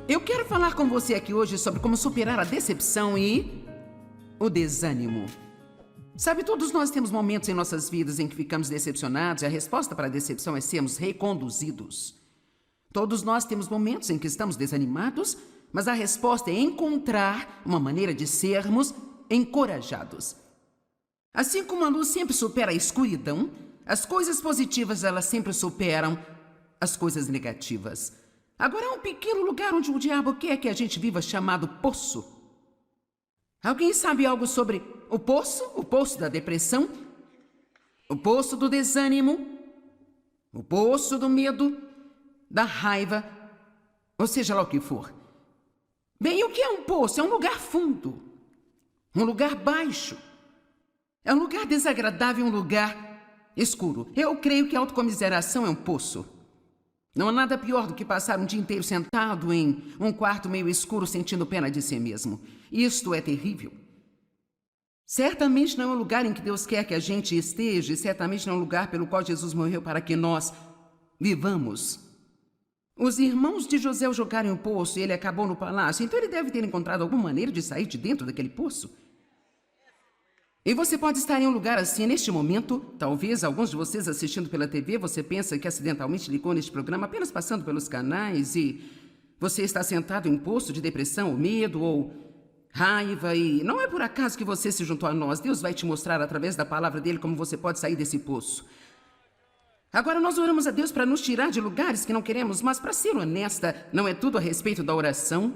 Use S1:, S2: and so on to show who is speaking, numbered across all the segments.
S1: Eu quero falar com você aqui hoje sobre como superar a decepção e o desânimo. Sabe, todos nós temos momentos em nossas vidas em que ficamos decepcionados e a resposta para a decepção é sermos reconduzidos. Todos nós temos momentos em que estamos desanimados, mas a resposta é encontrar uma maneira de sermos encorajados. Assim como a luz sempre supera a escuridão, as coisas positivas elas sempre superam as coisas negativas. Agora há um pequeno lugar onde o diabo quer que a gente viva chamado poço. Alguém sabe algo sobre o poço? O poço da depressão? O poço do desânimo? O poço do medo? Da raiva? Ou seja lá o que for. Bem, o que é um poço? É um lugar fundo. Um lugar baixo. É um lugar desagradável, um lugar escuro. Eu creio que a autocomiseração é um poço. Não há nada pior do que passar um dia inteiro sentado em um quarto meio escuro sentindo pena de si mesmo. Isto é terrível. Certamente não é um lugar em que Deus quer que a gente esteja e certamente não é um lugar pelo qual Jesus morreu para que nós vivamos. Os irmãos de José o jogaram em um poço e ele acabou no palácio, então ele deve ter encontrado alguma maneira de sair de dentro daquele poço. E você pode estar em um lugar assim neste momento. Talvez alguns de vocês assistindo pela TV, você pensa que acidentalmente ligou neste programa apenas passando pelos canais e você está sentado em um poço de depressão ou medo ou raiva e não é por acaso que você se juntou a nós. Deus vai te mostrar através da palavra dele como você pode sair desse poço. Agora nós oramos a Deus para nos tirar de lugares que não queremos, mas para ser honesta, não é tudo a respeito da oração.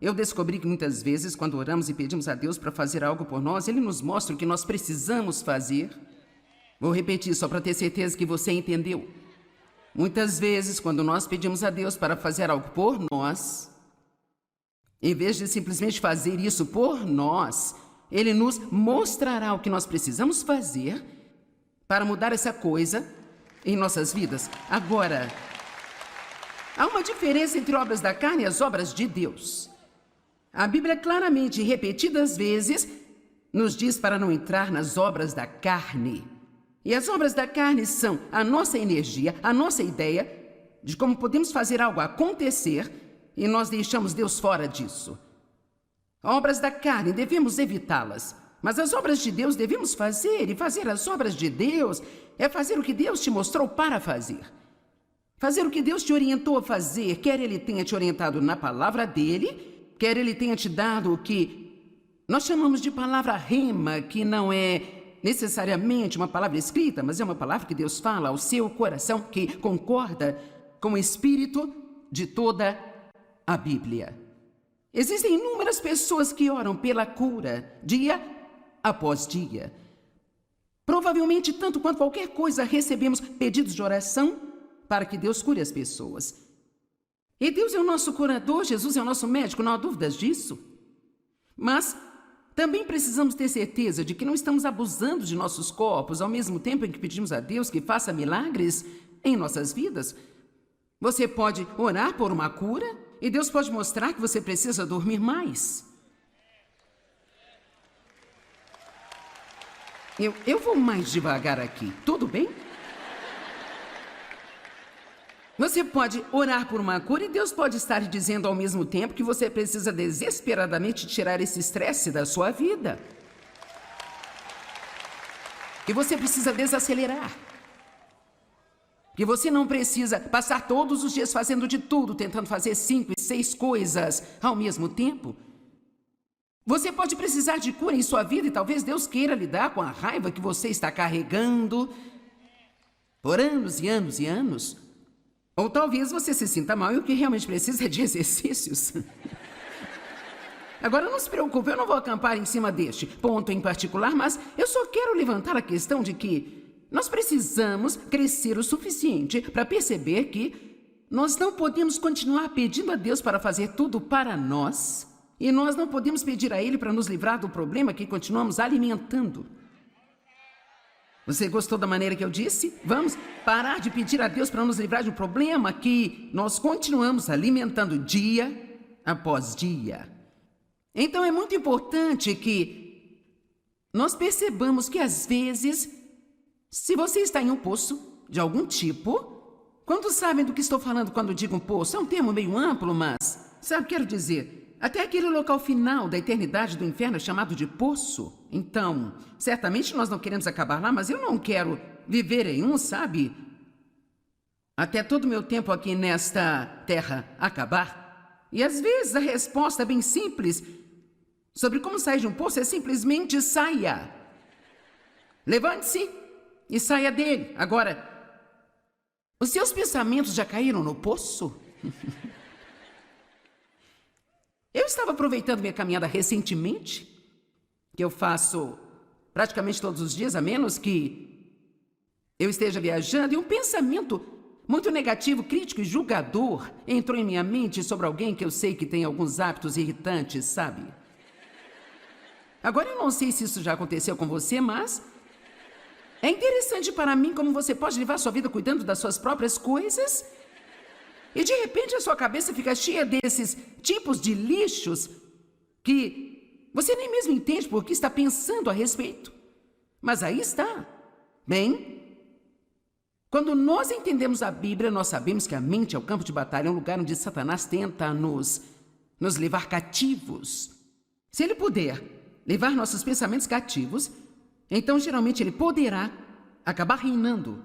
S1: Eu descobri que muitas vezes, quando oramos e pedimos a Deus para fazer algo por nós, Ele nos mostra o que nós precisamos fazer. Vou repetir só para ter certeza que você entendeu. Muitas vezes, quando nós pedimos a Deus para fazer algo por nós, em vez de simplesmente fazer isso por nós, Ele nos mostrará o que nós precisamos fazer para mudar essa coisa em nossas vidas. Agora, há uma diferença entre obras da carne e as obras de Deus. A Bíblia claramente, repetidas vezes, nos diz para não entrar nas obras da carne. E as obras da carne são a nossa energia, a nossa ideia de como podemos fazer algo acontecer e nós deixamos Deus fora disso. Obras da carne, devemos evitá-las. Mas as obras de Deus devemos fazer, e fazer as obras de Deus é fazer o que Deus te mostrou para fazer. Fazer o que Deus te orientou a fazer, quer Ele tenha te orientado na palavra dEle, quer Ele tenha te dado o que nós chamamos de palavra rema, que não é necessariamente uma palavra escrita, mas é uma palavra que Deus fala ao seu coração, que concorda com o espírito de toda a Bíblia. Existem inúmeras pessoas que oram pela cura, dia após dia. Provavelmente, tanto quanto qualquer coisa, recebemos pedidos de oração para que Deus cure as pessoas. E Deus é o nosso curador, Jesus é o nosso médico, não há dúvidas disso. Mas também precisamos ter certeza de que não estamos abusando de nossos corpos ao mesmo tempo em que pedimos a Deus que faça milagres em nossas vidas. Você pode orar por uma cura e Deus pode mostrar que você precisa dormir mais. Eu vou mais devagar aqui, tudo bem? Você pode orar por uma cura e Deus pode estar dizendo ao mesmo tempo que você precisa desesperadamente tirar esse estresse da sua vida. Que você precisa desacelerar. Que você não precisa passar todos os dias fazendo de tudo, tentando fazer 5 e 6 coisas ao mesmo tempo. Você pode precisar de cura em sua vida e talvez Deus queira lidar com a raiva que você está carregando por anos e anos e anos. Ou talvez você se sinta mal e o que realmente precisa é de exercícios. Agora, não se preocupe, eu não vou acampar em cima deste ponto em particular, mas eu só quero levantar a questão de que nós precisamos crescer o suficiente para perceber que nós não podemos continuar pedindo a Deus para fazer tudo para nós e nós não podemos pedir a Ele para nos livrar do problema que continuamos alimentando. Você gostou da maneira que eu disse? Vamos parar de pedir a Deus para nos livrar de um problema que nós continuamos alimentando dia após dia. Então é muito importante que nós percebamos que às vezes, se você está em um poço de algum tipo, quantos sabem do que estou falando quando digo um poço? É um termo meio amplo, mas Sabe, quero dizer, até aquele local final da eternidade do inferno é chamado de poço. Então, certamente nós não queremos acabar lá, mas eu não quero viver em um, sabe? Até todo o meu tempo aqui nesta terra acabar. E às vezes a resposta bem simples sobre como sair de um poço é simplesmente saia. Levante-se e saia dele. Agora, os seus pensamentos já caíram no poço? Eu estava aproveitando minha caminhada recentemente, que eu faço praticamente todos os dias, a menos que eu esteja viajando, e um pensamento muito negativo, crítico e julgador entrou em minha mente sobre alguém que eu sei que tem alguns hábitos irritantes, sabe? Agora eu não sei se isso já aconteceu com você, mas é interessante para mim como você pode levar sua vida cuidando das suas próprias coisas e de repente a sua cabeça fica cheia desses tipos de lixos que você nem mesmo entende por que está pensando a respeito. Mas aí está. Bem, quando nós entendemos a Bíblia, nós sabemos que a mente é o campo de batalha, é um lugar onde Satanás tenta nos levar cativos. Se ele puder levar nossos pensamentos cativos, então geralmente ele poderá acabar reinando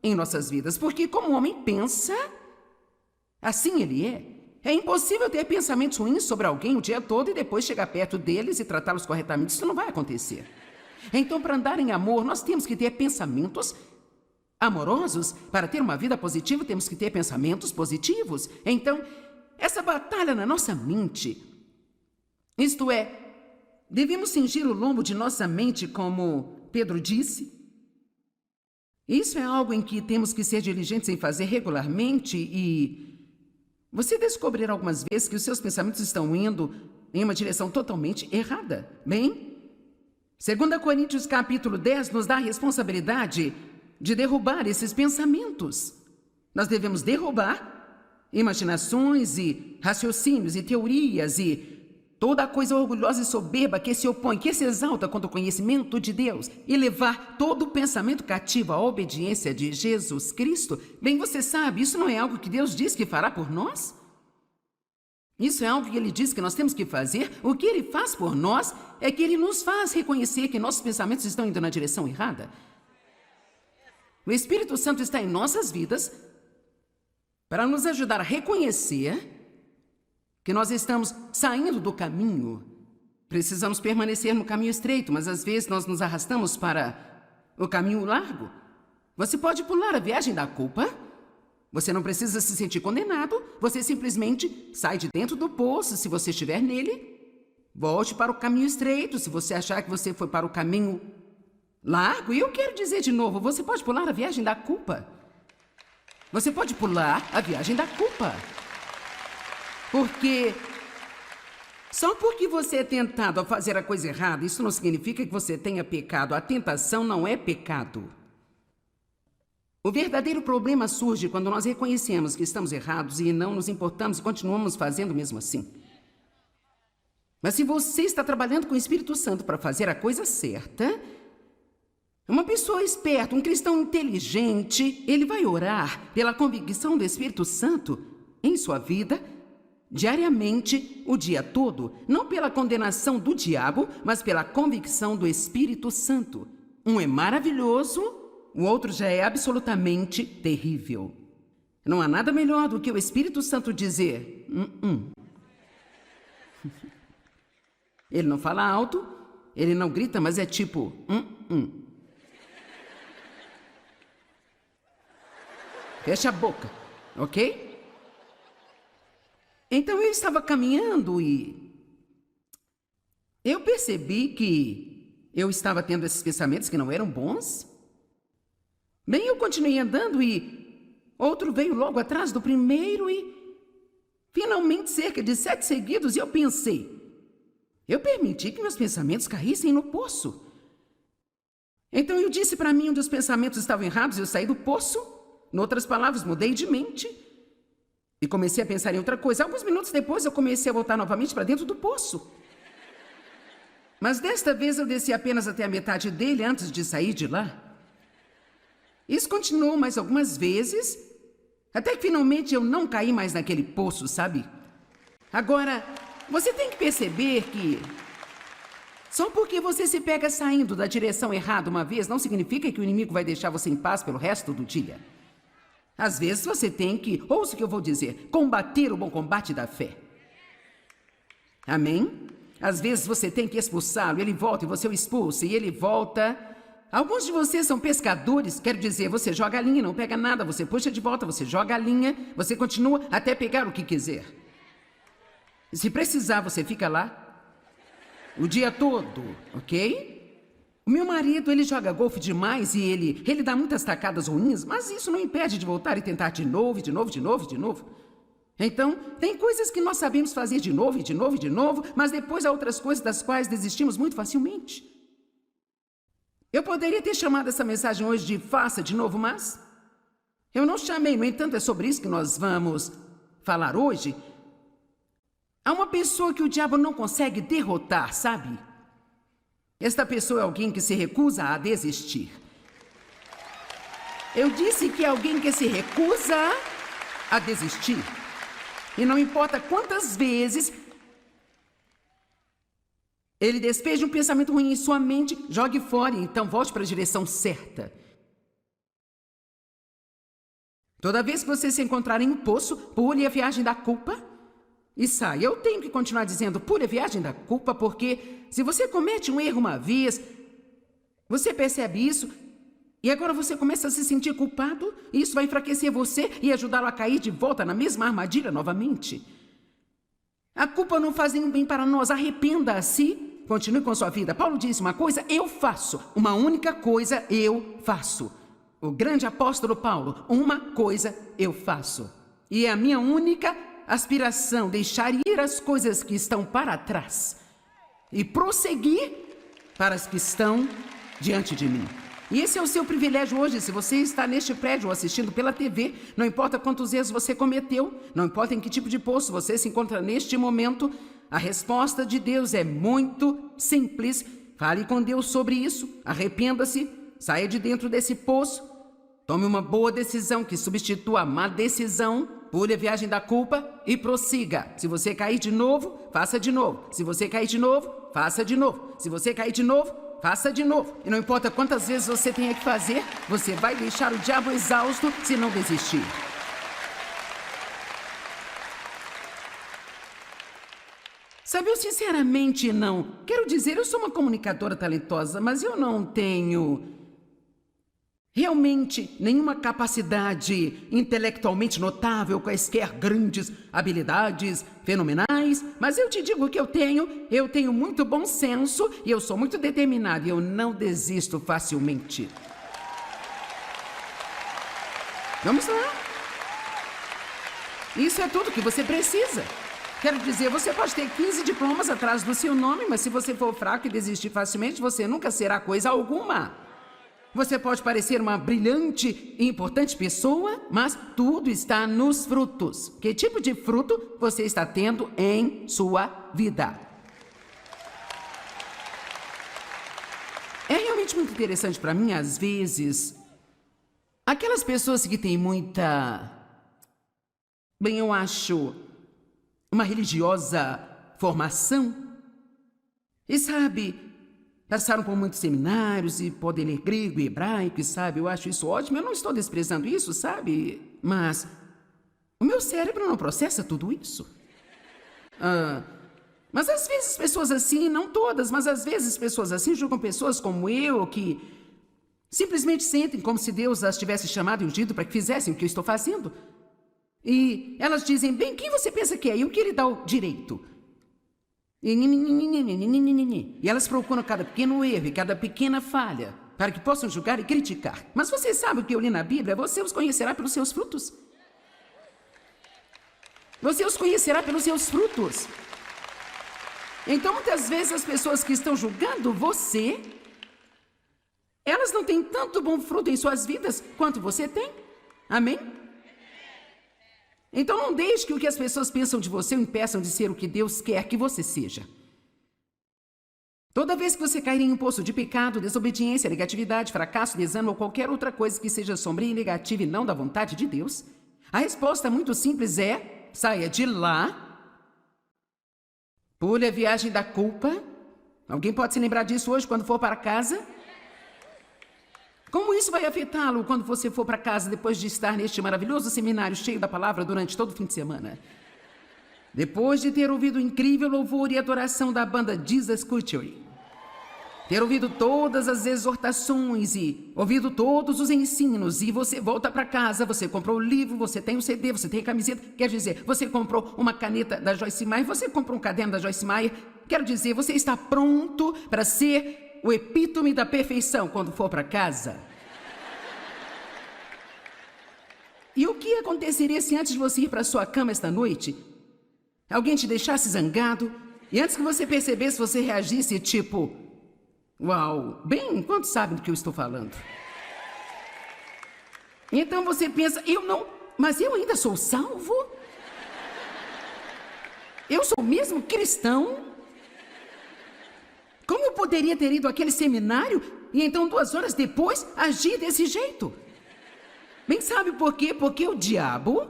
S1: em nossas vidas. Porque como o homem pensa, assim ele é. É impossível ter pensamentos ruins sobre alguém o dia todo e depois chegar perto deles e tratá-los corretamente. Isso não vai acontecer. Então, para andar em amor, nós temos que ter pensamentos amorosos. Para ter uma vida positiva, temos que ter pensamentos positivos. Então, essa batalha na nossa mente, isto é, devemos cingir o lombo de nossa mente, como Pedro disse. Isso é algo em que temos que ser diligentes em fazer regularmente e você descobrirá algumas vezes que os seus pensamentos estão indo em uma direção totalmente errada. Bem, 2 Coríntios capítulo 10 nos dá a responsabilidade de derrubar esses pensamentos. Nós devemos derrubar imaginações e raciocínios e teorias e toda a coisa orgulhosa e soberba que se opõe, que se exalta contra o conhecimento de Deus e levar todo o pensamento cativo à obediência de Jesus Cristo. Bem, você sabe, isso não é algo que Deus diz que fará por nós? Isso é algo que Ele diz que nós temos que fazer. O que Ele faz por nós é que Ele nos faz reconhecer que nossos pensamentos estão indo na direção errada. O Espírito Santo está em nossas vidas para nos ajudar a reconhecer que nós estamos saindo do caminho. Precisamos permanecer no caminho estreito, mas às vezes nós nos arrastamos para o caminho largo. Você pode pular a viagem da culpa. Você não precisa se sentir condenado. Você simplesmente sai de dentro do poço, se você estiver nele. Volte para o caminho estreito, se você achar que você foi para o caminho largo. E eu quero dizer de novo, você pode pular a viagem da culpa. Você pode pular a viagem da culpa. Porque só porque você é tentado a fazer a coisa errada, isso não significa que você tenha pecado. A tentação não é pecado. O verdadeiro problema surge quando nós reconhecemos que estamos errados e não nos importamos e continuamos fazendo mesmo assim. Mas se você está trabalhando com o Espírito Santo para fazer a coisa certa, uma pessoa esperta, um cristão inteligente, ele vai orar pela convicção do Espírito Santo em sua vida diariamente, o dia todo, não pela condenação do diabo, mas pela convicção do Espírito Santo. Um é maravilhoso, o outro já é absolutamente terrível. Não há nada melhor do que o Espírito Santo dizer, Ele não fala alto, ele não grita, mas é tipo, Fecha a boca, ok? Então eu estava caminhando e eu percebi que eu estava tendo esses pensamentos que não eram bons. Bem, eu continuei andando e outro veio logo atrás do primeiro e finalmente cerca de 7 seguidos e eu pensei, eu permiti que meus pensamentos caíssem no poço. Então eu disse para mim onde os pensamentos estavam errados e eu saí do poço. Em outras palavras, mudei de mente. E comecei a pensar em outra coisa. Alguns minutos depois, eu comecei a voltar novamente para dentro do poço. Mas desta vez, eu desci apenas até a metade dele antes de sair de lá. Isso continuou mais algumas vezes, até que finalmente eu não caí mais naquele poço, sabe? Agora, você tem que perceber que só porque você se pega saindo da direção errada uma vez, não significa que o inimigo vai deixar você em paz pelo resto do dia. Às vezes você tem que, ouça o que eu vou dizer, combater o bom combate da fé. Amém? Às vezes você tem que expulsá-lo, ele volta e você o expulsa, e ele volta. Alguns de vocês são pescadores, quero dizer, você joga a linha, não pega nada, você puxa de volta, você joga a linha, você continua até pegar o que quiser. Se precisar, você fica lá o dia todo, ok? O meu marido, ele joga golfe demais e ele dá muitas tacadas ruins, mas isso não impede de voltar e tentar de novo, de novo, de novo, de novo. Então, tem coisas que nós sabemos fazer de novo, de novo, de novo, mas depois há outras coisas das quais desistimos muito facilmente. Eu poderia ter chamado essa mensagem hoje de faça de novo, mas eu não chamei. No entanto, é sobre isso que nós vamos falar hoje. Há uma pessoa que o diabo não consegue derrotar, sabe? Esta pessoa é alguém que se recusa a desistir. Eu disse que é alguém que se recusa a desistir. E não importa quantas vezes ele despeja um pensamento ruim em sua mente, jogue fora e então volte para a direção certa. Toda vez que você se encontrar em um poço, pule a viagem da culpa e saia. Eu tenho que continuar dizendo pule a viagem da culpa, porque se você comete um erro uma vez, você percebe isso e agora você começa a se sentir culpado, e isso vai enfraquecer você e ajudá-lo a cair de volta na mesma armadilha novamente. A culpa não faz nenhum bem para nós. Arrependa-se, continue com sua vida. Paulo disse uma coisa, eu faço. Uma única coisa eu faço. O grande apóstolo Paulo, uma coisa eu faço. E é a minha única aspiração, deixar ir as coisas que estão para trás e prosseguir para as que estão diante de mim. E esse é o seu privilégio hoje, se você está neste prédio ou assistindo pela TV, não importa quantos erros você cometeu, não importa em que tipo de poço você se encontra neste momento, a resposta de Deus é muito simples. Fale com Deus sobre isso, arrependa-se, saia de dentro desse poço, tome uma boa decisão que substitua a má decisão, pule a viagem da culpa e prossiga. Se você cair de novo, faça de novo. Se você cair de novo, faça de novo. Se você cair de novo, faça de novo. E não importa quantas vezes você tenha que fazer, você vai deixar o diabo exausto se não desistir. Sabe, eu sinceramente não. Quero dizer, eu sou uma comunicadora talentosa, mas eu não tenho realmente nenhuma capacidade intelectualmente notável, quaisquer grandes habilidades fenomenais, mas eu te digo que eu tenho muito bom senso e eu sou muito determinado e eu não desisto facilmente. Vamos lá. Isso é tudo que você precisa. Quero dizer, você pode ter 15 diplomas atrás do seu nome, mas se você for fraco e desistir facilmente, você nunca será coisa alguma. Você pode parecer uma brilhante e importante pessoa, mas tudo está nos frutos. Que tipo de fruto você está tendo em sua vida? É realmente muito interessante para mim, às vezes, aquelas pessoas que têm muita, bem, eu acho, uma religiosa formação, e sabe, passaram por muitos seminários e podem ler grego e hebraico, e sabe, eu acho isso ótimo. Eu não estou desprezando isso, sabe? Mas o meu cérebro não processa tudo isso. Mas às vezes pessoas assim, não todas, mas às vezes pessoas assim julgam pessoas como eu, que simplesmente sentem como se Deus as tivesse chamado e ungido para que fizessem o que eu estou fazendo. E elas dizem, bem, quem você pensa que é? E o que lhe dá o direito? E elas procuram cada pequeno erro e cada pequena falha para que possam julgar e criticar. Mas você sabe o que eu li na Bíblia? Você os conhecerá pelos seus frutos. Você os conhecerá pelos seus frutos. Então, muitas vezes, as pessoas que estão julgando você, elas não têm tanto bom fruto em suas vidas quanto você tem. Amém? Então não deixe que o que as pessoas pensam de você o impeçam de ser o que Deus quer que você seja. Toda vez que você cair em um poço de pecado, desobediência, negatividade, fracasso, desânimo ou qualquer outra coisa que seja sombria e negativa e não da vontade de Deus, a resposta muito simples é: saia de lá Pule a viagem da culpa. Alguém pode se lembrar disso hoje quando for para casa? Como isso vai afetá-lo quando você for para casa depois de estar neste maravilhoso seminário cheio da palavra durante todo o fim de semana? Depois de ter ouvido o incrível louvor e adoração da banda Jesus Culture, ter ouvido todas as exortações e ouvido todos os ensinos, e você volta para casa, você comprou o livro, você tem o CD, você tem a camiseta, quer dizer, você comprou uma caneta da Joyce Meyer, você comprou um caderno da Joyce Meyer, quero dizer, você está pronto para ser o epítome da perfeição quando for para casa. E o que aconteceria se antes de você ir para sua cama esta noite, alguém te deixasse zangado, e antes que você percebesse, você reagisse tipo: uau, bem, quantos sabem do que eu estou falando? Então você pensa, mas eu ainda sou salvo? Eu sou mesmo cristão? Como eu poderia ter ido àquele seminário e então 2 horas depois agir desse jeito? Bem, sabe por quê? Porque o diabo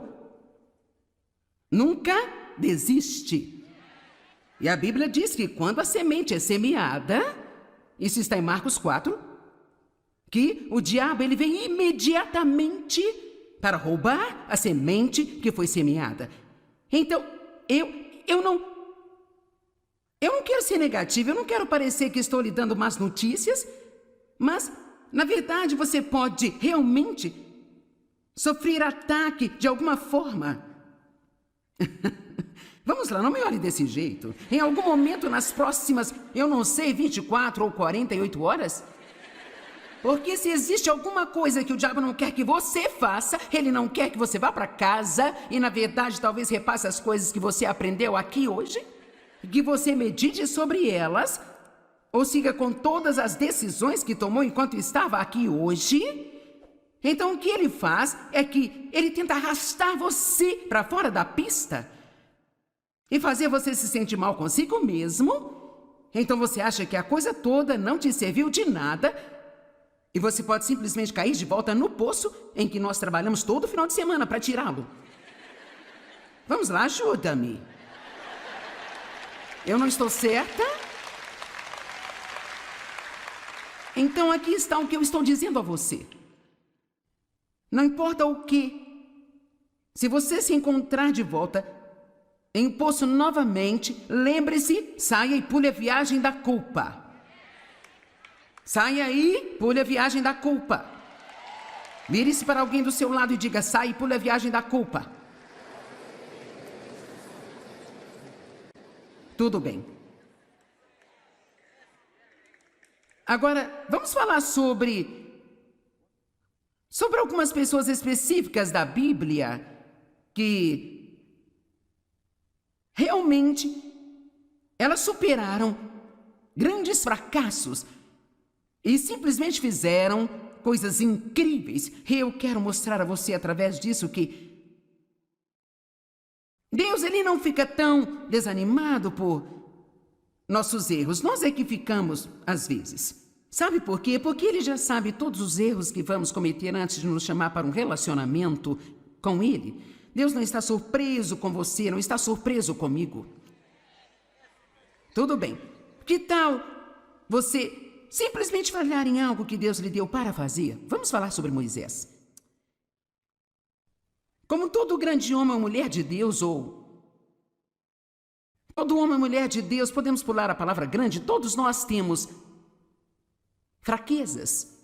S1: nunca desiste. E a Bíblia diz que quando a semente é semeada, isso está em Marcos 4, que o diabo ele vem imediatamente para roubar a semente que foi semeada. Então, eu não quero ser negativo, eu não quero parecer que estou lhe dando más notícias, mas, na verdade, você pode realmente sofrer ataque de alguma forma. Vamos lá, não me olhe desse jeito. Em algum momento nas próximas, 24 ou 48 horas? Porque se existe alguma coisa que o diabo não quer que você faça, ele não quer que você vá para casa e, na verdade, talvez repasse as coisas que você aprendeu aqui hoje, que você medite sobre elas, ou siga com todas as decisões que tomou enquanto estava aqui hoje. Então, o que ele faz é que ele tenta arrastar você para fora da pista e fazer você se sentir mal consigo mesmo. Então você acha que a coisa toda não te serviu de nada e você pode simplesmente cair de volta no poço em que nós trabalhamos todo final de semana para tirá-lo. Vamos lá, ajuda-me. Eu não estou certa? Então aqui está o que eu estou dizendo a você. Não importa o que, se você se encontrar de volta em um poço novamente, lembre-se, saia e pule a viagem da culpa. Saia aí, pule a viagem da culpa. Vire-se para alguém do seu lado e diga: saia e pule a viagem da culpa. Tudo bem. Agora, vamos falar sobre algumas pessoas específicas da Bíblia que realmente elas superaram grandes fracassos e simplesmente fizeram coisas incríveis. E eu quero mostrar a você através disso que Deus ele não fica tão desanimado por nossos erros. Nós é que ficamos às vezes. Sabe por quê? Porque ele já sabe todos os erros que vamos cometer antes de nos chamar para um relacionamento com ele. Deus não está surpreso com você, não está surpreso comigo. Tudo bem. Que tal você simplesmente falhar em algo que Deus lhe deu para fazer? Vamos falar sobre Moisés. Como todo grande homem ou mulher de Deus, ou todo homem ou mulher de Deus, podemos pular a palavra grande, todos nós temos fraquezas.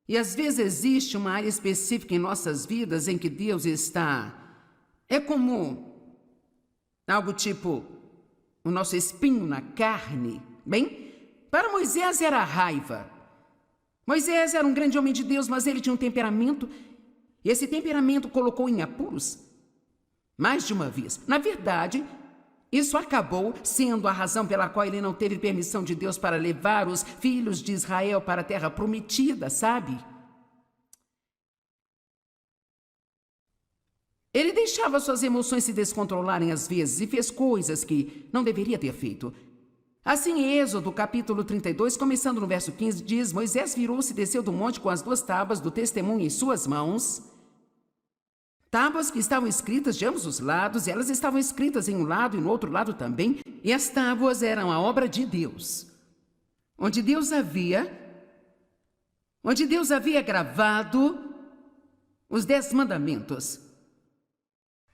S1: E às vezes existe uma área específica em nossas vidas em que Deus está... É como algo tipo o nosso espinho na carne. Bem, para Moisés era a raiva. Moisés era um grande homem de Deus, mas ele tinha um temperamento, e esse temperamento colocou em apuros mais de uma vez. Na verdade, isso acabou sendo a razão pela qual ele não teve permissão de Deus para levar os filhos de Israel para a terra prometida, sabe? Ele deixava suas emoções se descontrolarem às vezes e fez coisas que não deveria ter feito. Assim, em Êxodo, capítulo 32, começando no verso 15, diz: Moisés virou-se e desceu do monte com as 2 tábuas do testemunho em suas mãos. Tábuas que estavam escritas de ambos os lados, elas estavam escritas em um lado e no outro lado também, e as tábuas eram a obra de Deus, onde Deus havia gravado os 10 mandamentos.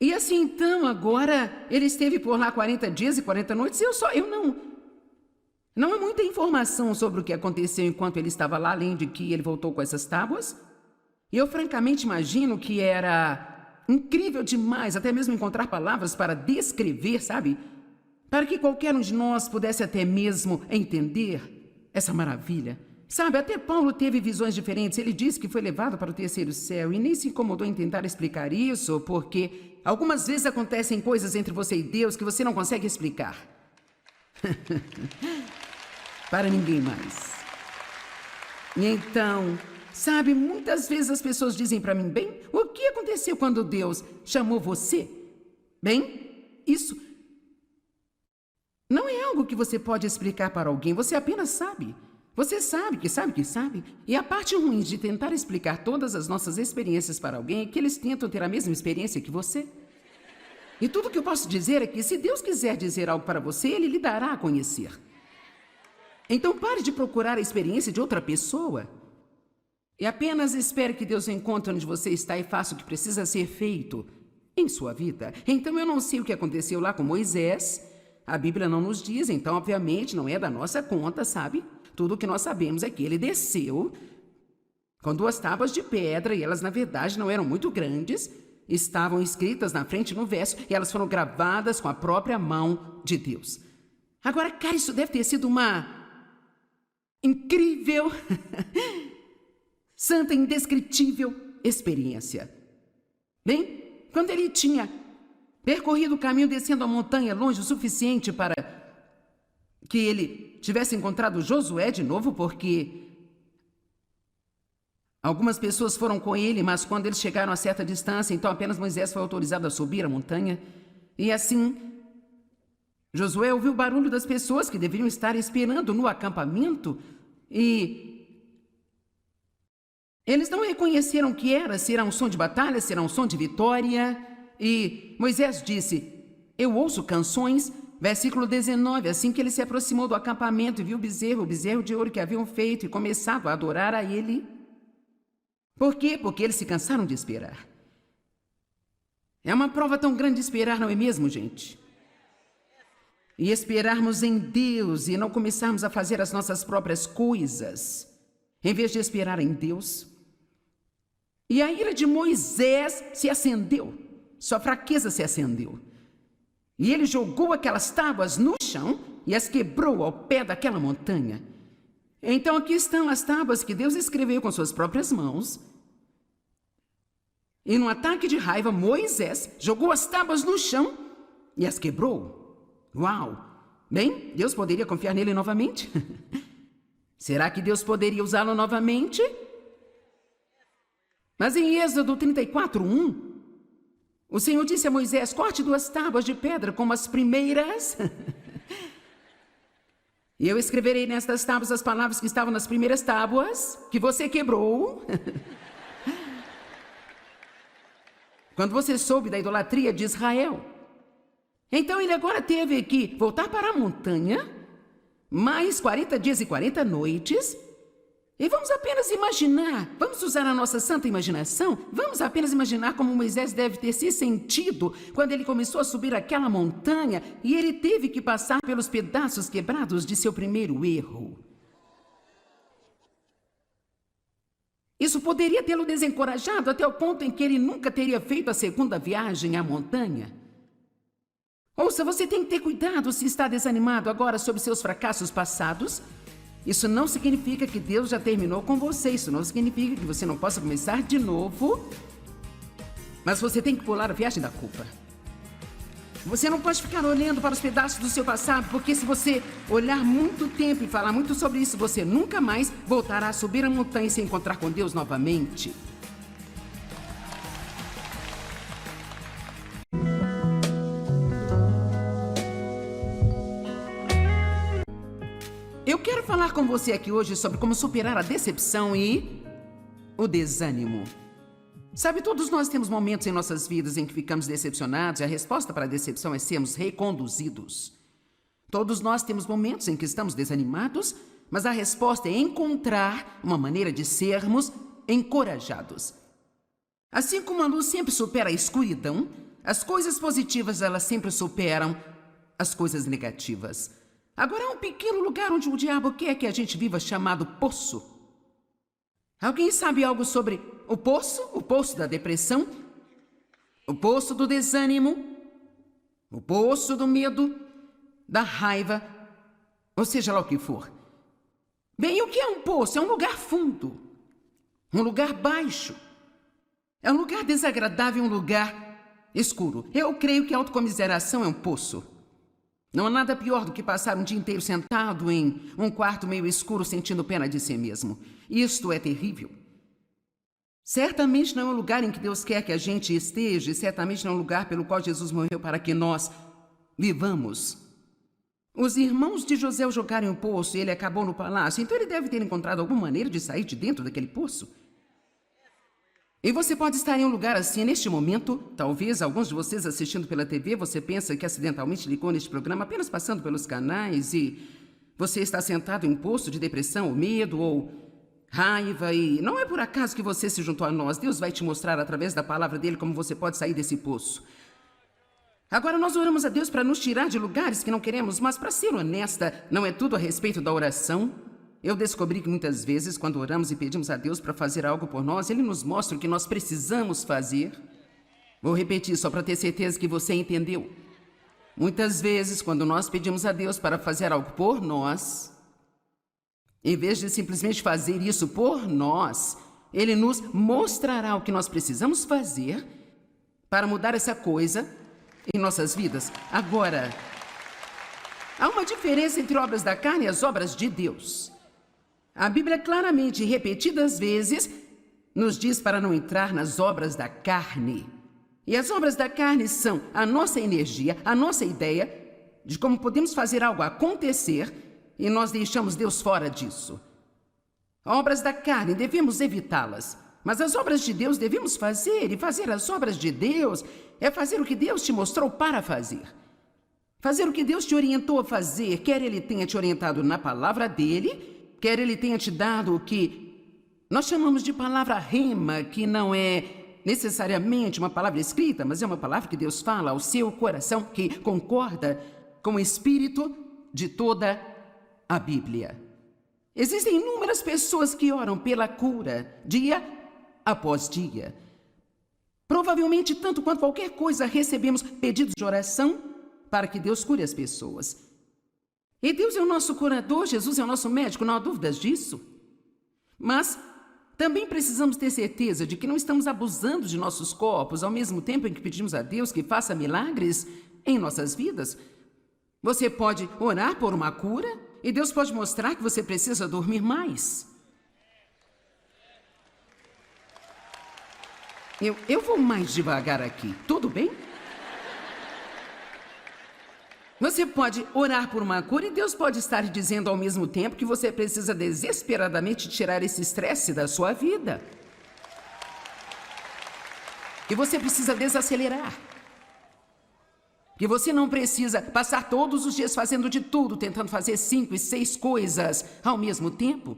S1: E assim, então, agora, ele esteve por lá 40 dias e 40 noites, Não há muita informação sobre o que aconteceu enquanto ele estava lá, além de que ele voltou com essas tábuas. E eu francamente imagino que era incrível demais, até mesmo encontrar palavras para descrever, sabe? Para que qualquer um de nós pudesse até mesmo entender essa maravilha. Sabe, até Paulo teve visões diferentes. Ele disse que foi levado para o terceiro céu e nem se incomodou em tentar explicar isso, porque algumas vezes acontecem coisas entre você e Deus que você não consegue explicar. Para ninguém mais. E então, sabe, muitas vezes as pessoas dizem para mim, bem, o que aconteceu quando Deus chamou você? Bem, isso não é algo que você pode explicar para alguém, você apenas sabe. Você sabe que sabe que sabe. E a parte ruim de tentar explicar todas as nossas experiências para alguém é que eles tentam ter a mesma experiência que você. E tudo que eu posso dizer é que se Deus quiser dizer algo para você, Ele lhe dará a conhecer. Então pare de procurar a experiência de outra pessoa e apenas espere que Deus encontre onde você está e faça o que precisa ser feito em sua vida. Então eu não sei o que aconteceu lá com Moisés, a Bíblia não nos diz, então obviamente não é da nossa conta, sabe? Tudo o que nós sabemos é que ele desceu com 2 tábuas de pedra e elas na verdade não eram muito grandes, estavam escritas na frente no verso e elas foram gravadas com a própria mão de Deus. Agora, cara, isso deve ter sido uma incrível, santa, indescritível experiência. Bem, quando ele tinha percorrido o caminho descendo a montanha longe o suficiente para que ele tivesse encontrado Josué de novo, porque algumas pessoas foram com ele, mas quando eles chegaram a certa distância, então apenas Moisés foi autorizado a subir a montanha. E assim, Josué ouviu o barulho das pessoas que deveriam estar esperando no acampamento e eles não reconheceram que era, se era um som de batalha, se era um som de vitória. E Moisés disse, eu ouço canções. Versículo 19, assim que ele se aproximou do acampamento e viu o bezerro de ouro que haviam feito e começado a adorar a ele. Por quê? Porque eles se cansaram de esperar. É uma prova tão grande de esperar, não é mesmo, gente? E esperarmos em Deus e não começarmos a fazer as nossas próprias coisas, em vez de esperar em Deus. E a ira de Moisés se acendeu, sua fraqueza se acendeu. E ele jogou aquelas tábuas no chão e as quebrou ao pé daquela montanha. Então aqui estão as tábuas que Deus escreveu com suas próprias mãos. E num ataque de raiva, Moisés jogou as tábuas no chão e as quebrou. Uau! Bem, Deus poderia confiar nele novamente? Será que Deus poderia usá-lo novamente? Mas em Êxodo 34:1, o Senhor disse a Moisés, corte 2 tábuas de pedra como as primeiras. E eu escreverei nestas tábuas as palavras que estavam nas primeiras tábuas, que você quebrou. Quando você soube da idolatria de Israel. Então ele agora teve que voltar para a montanha, mais 40 dias e 40 noites, e vamos apenas imaginar, vamos usar a nossa santa imaginação, vamos apenas imaginar como Moisés deve ter se sentido quando ele começou a subir aquela montanha e ele teve que passar pelos pedaços quebrados de seu primeiro erro. Isso poderia tê-lo desencorajado até o ponto em que ele nunca teria feito a segunda viagem à montanha. Ouça, você tem que ter cuidado se está desanimado agora sobre seus fracassos passados. Isso não significa que Deus já terminou com você. Isso não significa que você não possa começar de novo. Mas você tem que pular a viagem da culpa. Você não pode ficar olhando para os pedaços do seu passado, porque se você olhar muito tempo e falar muito sobre isso, você nunca mais voltará a subir a montanha e se encontrar com Deus novamente. Eu quero falar com você aqui hoje sobre como superar a decepção e o desânimo. Sabe, todos nós temos momentos em nossas vidas em que ficamos decepcionados e a resposta para a decepção é sermos reconduzidos. Todos nós temos momentos em que estamos desanimados, mas a resposta é encontrar uma maneira de sermos encorajados. Assim como a luz sempre supera a escuridão, as coisas positivas elas sempre superam as coisas negativas. Agora há um pequeno lugar onde o diabo quer que a gente viva chamado poço. Alguém sabe algo sobre o poço? O poço da depressão? O poço do desânimo? O poço do medo? Da raiva? Ou seja lá o que for. Bem, o que é um poço? É um lugar fundo. Um lugar baixo. É um lugar desagradável, um lugar escuro. Eu creio que a autocomiseração é um poço. Não há nada pior do que passar um dia inteiro sentado em um quarto meio escuro sentindo pena de si mesmo. Isto é terrível. Certamente não é um lugar em que Deus quer que a gente esteja, e certamente não é um lugar pelo qual Jesus morreu para que nós vivamos. Os irmãos de José o jogaram em um poço e ele acabou no palácio, então ele deve ter encontrado alguma maneira de sair de dentro daquele poço. E você pode estar em um lugar assim neste momento. Talvez alguns de vocês assistindo pela TV, você pensa que acidentalmente ligou neste programa apenas passando pelos canais e você está sentado em um poço de depressão ou medo ou raiva e não é por acaso que você se juntou a nós. Deus vai te mostrar através da palavra dele como você pode sair desse poço. Agora nós oramos a Deus para nos tirar de lugares que não queremos, mas para ser honesta, não é tudo a respeito da oração. Eu descobri que muitas vezes, quando oramos e pedimos a Deus para fazer algo por nós, Ele nos mostra o que nós precisamos fazer. Vou repetir só para ter certeza que você entendeu. Muitas vezes, quando nós pedimos a Deus para fazer algo por nós, em vez de simplesmente fazer isso por nós, Ele nos mostrará o que nós precisamos fazer para mudar essa coisa em nossas vidas. Agora, há uma diferença entre obras da carne e as obras de Deus. A Bíblia claramente, repetidas vezes, nos diz para não entrar nas obras da carne. E as obras da carne são a nossa energia, a nossa ideia de como podemos fazer algo acontecer e nós deixamos Deus fora disso. Obras da carne, devemos evitá-las. Mas as obras de Deus devemos fazer, e fazer as obras de Deus é fazer o que Deus te mostrou para fazer. Fazer o que Deus te orientou a fazer, quer Ele tenha te orientado na palavra dEle, quer Ele tenha te dado o que nós chamamos de palavra rema, que não é necessariamente uma palavra escrita, mas é uma palavra que Deus fala ao seu coração, que concorda com o espírito de toda a Bíblia. Existem inúmeras pessoas que oram pela cura, dia após dia. Provavelmente, tanto quanto qualquer coisa, recebemos pedidos de oração para que Deus cure as pessoas. E Deus é o nosso curador, Jesus é o nosso médico, não há dúvidas disso. Mas também precisamos ter certeza de que não estamos abusando de nossos corpos ao mesmo tempo em que pedimos a Deus que faça milagres em nossas vidas. Você pode orar por uma cura e Deus pode mostrar que você precisa dormir mais. Eu vou mais devagar aqui, tudo bem? Você pode orar por uma cura e Deus pode estar dizendo ao mesmo tempo que você precisa desesperadamente tirar esse estresse da sua vida. Que você precisa desacelerar. Que você não precisa passar todos os dias fazendo de tudo, tentando fazer 5 e 6 coisas ao mesmo tempo.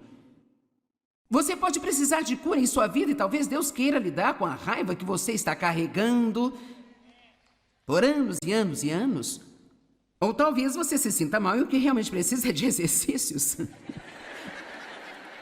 S1: Você pode precisar de cura em sua vida e talvez Deus queira lidar com a raiva que você está carregando por anos e anos e anos. Ou talvez você se sinta mal e o que realmente precisa é de exercícios.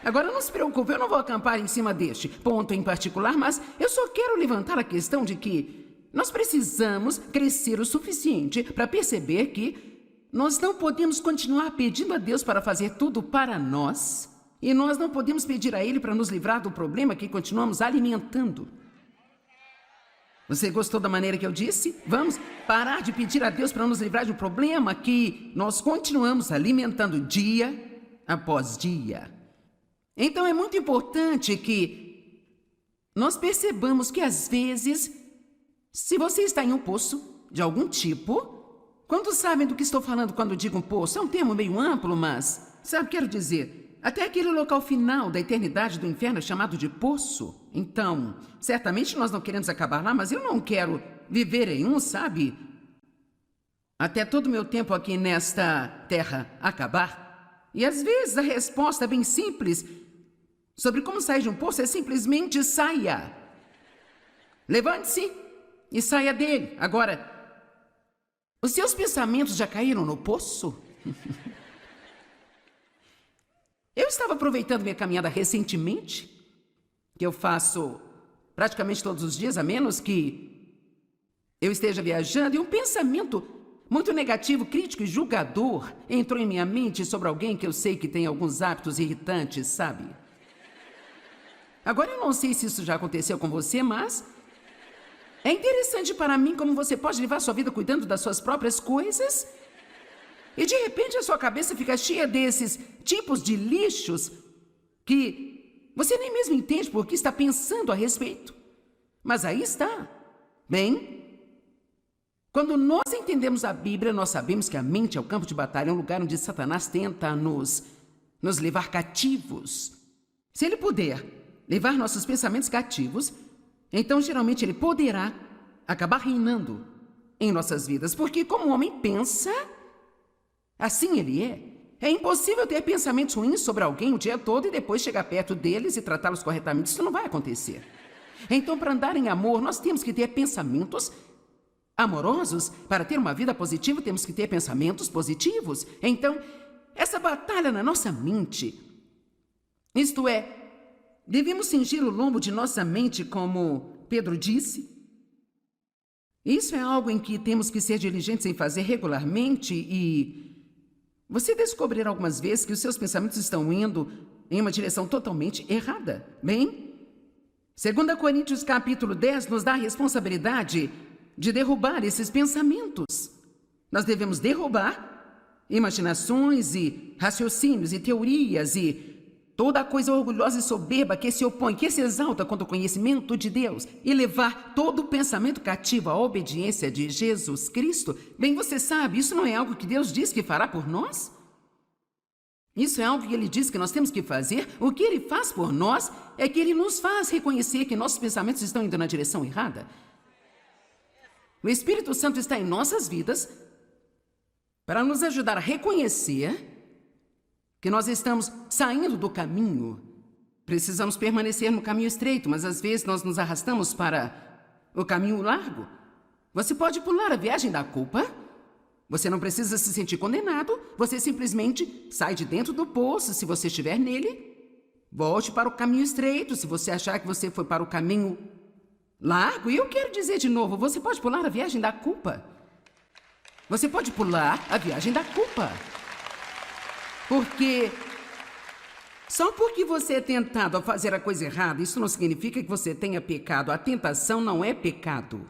S1: Agora, não se preocupe, eu não vou acampar em cima deste ponto em particular, mas eu só quero levantar a questão de que nós precisamos crescer o suficiente para perceber que nós não podemos continuar pedindo a Deus para fazer tudo para nós e nós não podemos pedir a Ele para nos livrar do problema que continuamos alimentando. Você gostou da maneira que eu disse? Vamos parar de pedir a Deus para nos livrar de um problema que nós continuamos alimentando dia após dia. Então é muito importante que nós percebamos que às vezes, se você está em um poço de algum tipo, quantos sabem do que estou falando quando digo um poço? É um termo meio amplo, mas, sabe, quero dizer, Até aquele local final da eternidade do inferno chamado de poço. Então, certamente nós não queremos acabar lá, mas eu não quero viver em um, sabe? Até todo o meu tempo aqui nesta terra acabar. E às vezes a resposta é bem simples sobre como sair de um poço é simplesmente saia. Levante-se e saia dele. Agora, os seus pensamentos já caíram no poço? Eu estava aproveitando minha caminhada recentemente, que eu faço praticamente todos os dias, a menos que eu esteja viajando, e um pensamento muito negativo, crítico e julgador entrou em minha mente sobre alguém que eu sei que tem alguns hábitos irritantes, sabe? Agora eu não sei se isso já aconteceu com você, mas é interessante para mim como você pode levar sua vida cuidando das suas próprias coisas e de repente a sua cabeça fica cheia desses tipos de lixos que você nem mesmo entende por que está pensando a respeito. Mas aí está. Bem, quando nós entendemos a Bíblia, nós sabemos que a mente é o campo de batalha, é um lugar onde Satanás tenta nos levar cativos. Se ele puder levar nossos pensamentos cativos, então geralmente ele poderá acabar reinando em nossas vidas, porque como o homem pensa, assim ele é. É impossível ter pensamentos ruins sobre alguém o dia todo e depois chegar perto deles e tratá-los corretamente. Isso não vai acontecer. Então, para andar em amor, nós temos que ter pensamentos amorosos. Para ter uma vida positiva, temos que ter pensamentos positivos. Então, essa batalha na nossa mente, isto é, devemos cingir o lombo de nossa mente, como Pedro disse. Isso é algo em que temos que ser diligentes em fazer regularmente e você descobrirá algumas vezes que os seus pensamentos estão indo em uma direção totalmente errada. Bem, 2 Coríntios capítulo 10 nos dá a responsabilidade de derrubar esses pensamentos. Nós devemos derrubar imaginações e raciocínios e teorias e toda a coisa orgulhosa e soberba que se opõe, que se exalta contra o conhecimento de Deus e levar todo o pensamento cativo à obediência de Jesus Cristo. Bem, você sabe, isso não é algo que Deus diz que fará por nós? Isso é algo que Ele diz que nós temos que fazer. O que Ele faz por nós é que Ele nos faz reconhecer que nossos pensamentos estão indo na direção errada. O Espírito Santo está em nossas vidas para nos ajudar a reconhecer que nós estamos saindo do caminho. Precisamos permanecer no caminho estreito, mas às vezes nós nos arrastamos para o caminho largo. Você pode pular a viagem da culpa. Você não precisa se sentir condenado. Você simplesmente sai de dentro do poço, se você estiver nele. Volte para o caminho estreito, se você achar que você foi para o caminho largo. E eu quero dizer de novo, você pode pular a viagem da culpa. Você pode pular a viagem da culpa. Porque só porque você é tentado a fazer a coisa errada, isso não significa que você tenha pecado. A tentação não é pecado.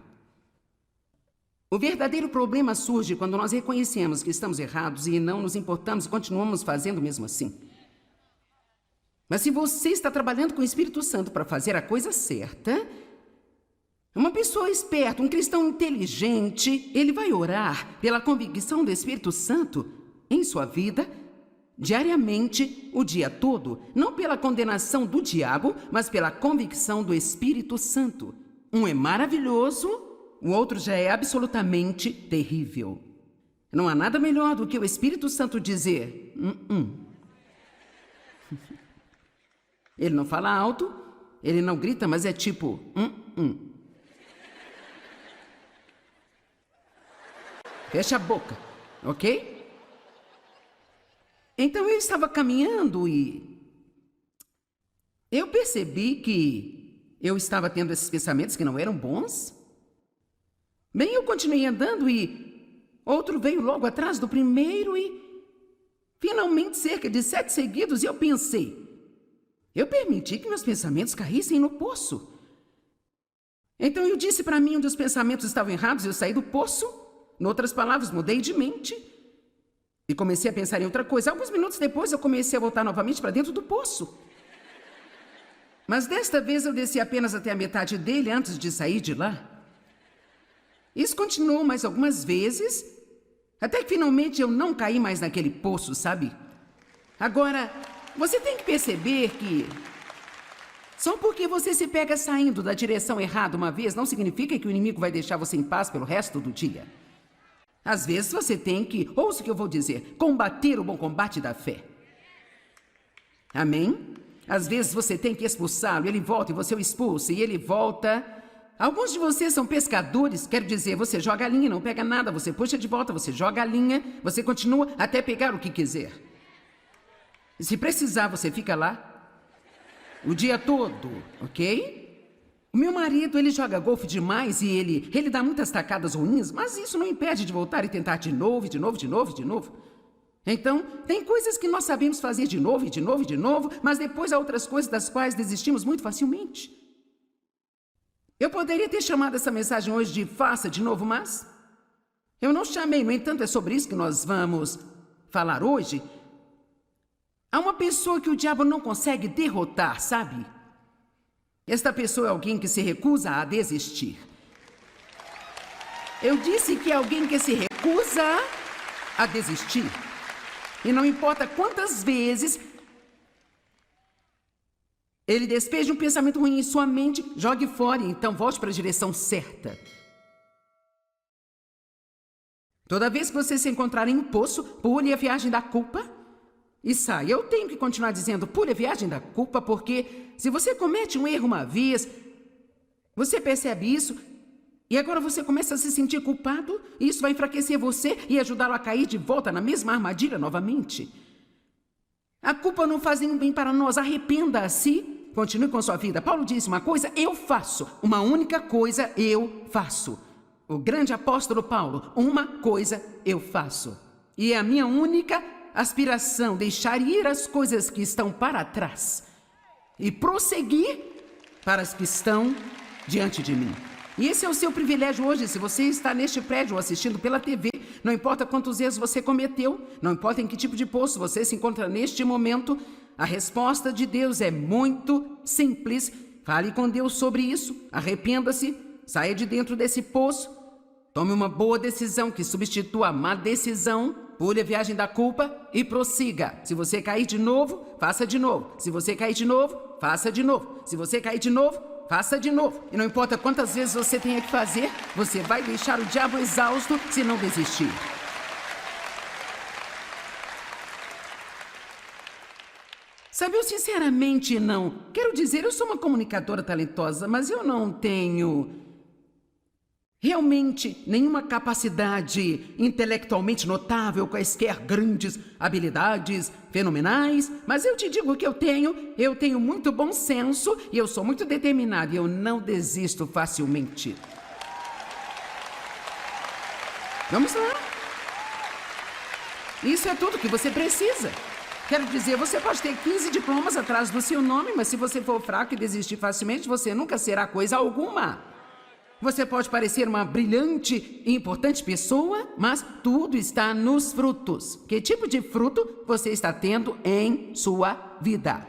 S1: O verdadeiro problema surge quando nós reconhecemos que estamos errados e não nos importamos e continuamos fazendo mesmo assim. Mas se você está trabalhando com o Espírito Santo para fazer a coisa certa, uma pessoa esperta, um cristão inteligente, ele vai orar pela convicção do Espírito Santo em sua vida diariamente, o dia todo, não pela condenação do diabo, mas pela convicção do Espírito Santo. Um é maravilhoso, o outro já é absolutamente terrível. Não há nada melhor do que o Espírito Santo dizer, Ele não fala alto, ele não grita, mas é tipo, Fecha a boca, ok? Então eu estava caminhando e eu percebi que eu estava tendo esses pensamentos que não eram bons. Bem, eu continuei andando e outro veio logo atrás do primeiro e finalmente cerca de 7 seguidos e eu pensei, eu permiti que meus pensamentos caíssem no poço. Então eu disse para mim onde os pensamentos estavam errados e eu saí do poço. Em outras palavras, mudei de mente. E comecei a pensar em outra coisa. Alguns minutos depois, eu comecei a voltar novamente para dentro do poço. Mas desta vez, eu desci apenas até a metade dele antes de sair de lá. Isso continuou mais algumas vezes, até que finalmente eu não caí mais naquele poço, sabe? Agora, Você tem que perceber que só porque você se pega saindo da direção errada uma vez, não significa que o inimigo vai deixar você em paz pelo resto do dia. Às vezes você tem que, ouça o que eu vou dizer, combater o bom combate da fé. Amém? Às vezes você tem que expulsá-lo, ele volta e você o expulsa, e ele volta. Alguns de vocês são pescadores, quer dizer, você joga a linha, não pega nada, você puxa de volta, você joga a linha, você continua até pegar o que quiser. E se precisar, você fica lá o dia todo, ok? O meu marido, ele joga golfe demais e ele dá muitas tacadas ruins, mas isso não impede de voltar e tentar de novo, de novo, de novo, de novo. Então, tem coisas que nós sabemos fazer de novo e de novo e de novo, mas depois há outras coisas das quais desistimos muito facilmente. Eu poderia ter chamado essa mensagem hoje de faça de novo, mas eu não chamei. No entanto, é sobre isso que nós vamos falar hoje. Há uma pessoa que o diabo não consegue derrotar, sabe? Esta pessoa é alguém que se recusa a desistir. Eu disse que é alguém que se recusa a desistir. E não importa quantas vezes ele despeje um pensamento ruim em sua mente, jogue fora e então volte para a direção certa. Toda vez que você se encontrar em um poço, pule a viagem da culpa e saia. Eu tenho que continuar dizendo, pule a viagem da culpa, porque se você comete um erro uma vez, você percebe isso, e agora você começa a se sentir culpado, e isso vai enfraquecer você e ajudá-lo a cair de volta na mesma armadilha novamente. A culpa não faz nenhum bem para nós, arrependa-se, continue com sua vida. Paulo disse uma coisa, eu faço, uma única coisa eu faço. O grande apóstolo Paulo, uma coisa eu faço. E é a minha única aspiração, deixar ir as coisas que estão para trás e prosseguir para as que estão diante de mim. E esse é o seu privilégio hoje, se você está neste prédio ou assistindo pela TV, não importa quantos erros você cometeu, não importa em que tipo de poço você se encontra neste momento, a resposta de Deus é muito simples. Fale com Deus sobre isso, arrependa-se, saia de dentro desse poço, tome uma boa decisão que substitua a má decisão, pule a viagem da culpa e prossiga. Se você cair de novo, faça de novo. Se você cair de novo, faça de novo. Se você cair de novo, faça de novo. E não importa quantas vezes você tenha que fazer, você vai deixar o diabo exausto se não desistir. Sabe, eu sinceramente não... Quero dizer, eu sou uma comunicadora talentosa, mas eu não tenho realmente nenhuma capacidade intelectualmente notável, quaisquer grandes habilidades fenomenais, mas eu te digo que eu tenho muito bom senso e eu sou muito determinado e eu não desisto facilmente. Vamos lá. Isso é tudo que você precisa. Quero dizer, você pode ter 15 diplomas atrás do seu nome, mas se você for fraco e desistir facilmente, você nunca será coisa alguma. Você pode parecer uma brilhante e importante pessoa, mas tudo está nos frutos. Que tipo de fruto você está tendo em sua vida?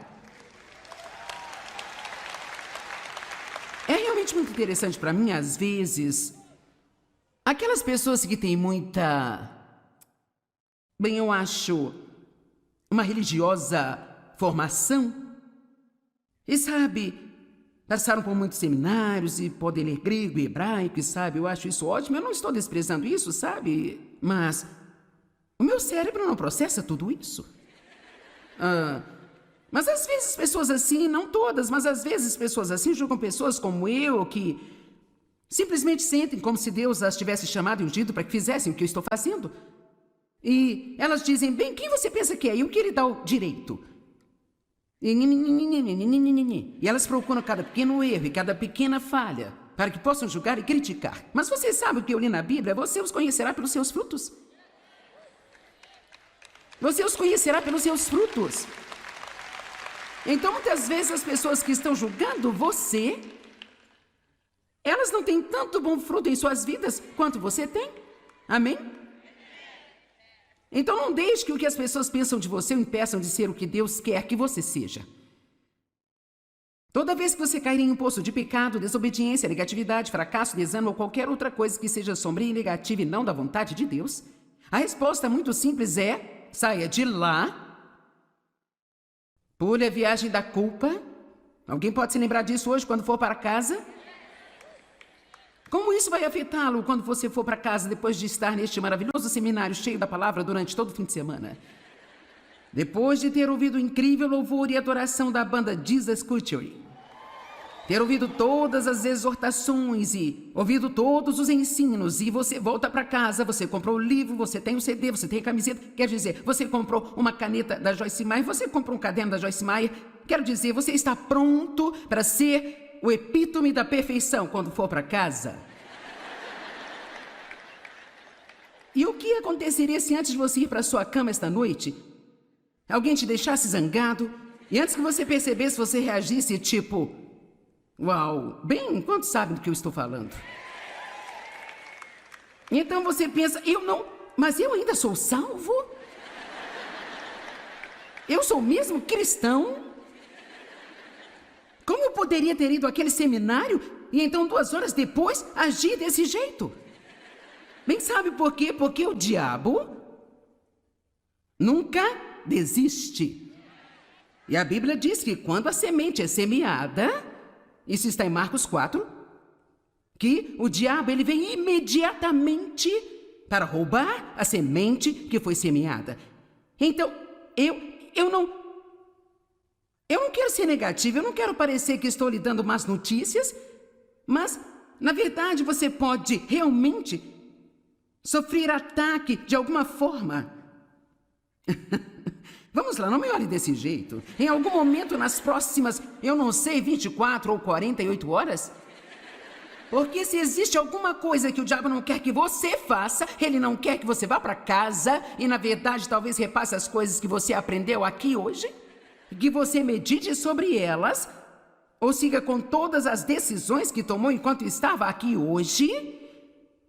S1: É realmente muito interessante para mim, às vezes, aquelas pessoas que têm muita, bem, eu acho, uma religiosa formação, e sabe, passaram por muitos seminários e podem ler grego e hebraico, e sabe, eu acho isso ótimo, eu não estou desprezando isso, sabe, mas o meu cérebro não processa tudo isso. Mas às vezes pessoas assim, não todas, mas às vezes pessoas assim julgam pessoas como eu, que simplesmente sentem como se Deus as tivesse chamado e ungido para que fizessem o que eu estou fazendo. E elas dizem, bem, quem você pensa que é? E o que ele dá o direito? E elas procuram cada pequeno erro e cada pequena falha para que possam julgar e criticar. Mas você sabe o que eu li na Bíblia? Você os conhecerá pelos seus frutos. Você os conhecerá pelos seus frutos. Então, muitas vezes, as pessoas que estão julgando você, elas não têm tanto bom fruto em suas vidas quanto você tem. Amém? Então não deixe que o que as pessoas pensam de você o impeçam de ser o que Deus quer que você seja. Toda vez que você cair em um poço de pecado, desobediência, negatividade, fracasso, desânimo ou qualquer outra coisa que seja sombria e negativa e não da vontade de Deus, a resposta muito simples é: saia de lá Pule a viagem da culpa. Alguém pode se lembrar disso hoje quando for para casa? Como isso vai afetá-lo quando você for para casa depois de estar neste maravilhoso seminário cheio da palavra durante todo o fim de semana? Depois de ter ouvido o incrível louvor e adoração da banda Jesus Culture, ter ouvido todas as exortações e ouvido todos os ensinos, e você volta para casa, você comprou o livro, você tem o CD, você tem a camiseta, quer dizer, você comprou uma caneta da Joyce Meyer, você comprou um caderno da Joyce Meyer, quero dizer, você está pronto para ser o epítome da perfeição quando for para casa. E o que aconteceria se antes de você ir para sua cama esta noite, alguém te deixasse zangado e antes que você percebesse, você reagisse tipo, uau, bem, quantos sabem do que eu estou falando? Então você pensa, mas eu ainda sou salvo? Eu sou mesmo cristão? Como eu poderia ter ido àquele seminário e então 2 horas depois agir desse jeito? Bem, sabe por quê? Porque o diabo nunca desiste. E a Bíblia diz que quando a semente é semeada, isso está em Marcos 4, que o diabo ele vem imediatamente para roubar a semente que foi semeada. Então, eu não quero ser negativo, eu não quero parecer que estou lhe dando más notícias, mas, na verdade, você pode realmente sofrer ataque de alguma forma. Vamos lá, não me olhe desse jeito. Em algum momento nas próximas, 24 ou 48 horas? Porque se existe alguma coisa que o diabo não quer que você faça, ele não quer que você vá para casa e, na verdade, talvez repasse as coisas que você aprendeu aqui hoje, que você medite sobre elas, ou siga com todas as decisões que tomou enquanto estava aqui hoje.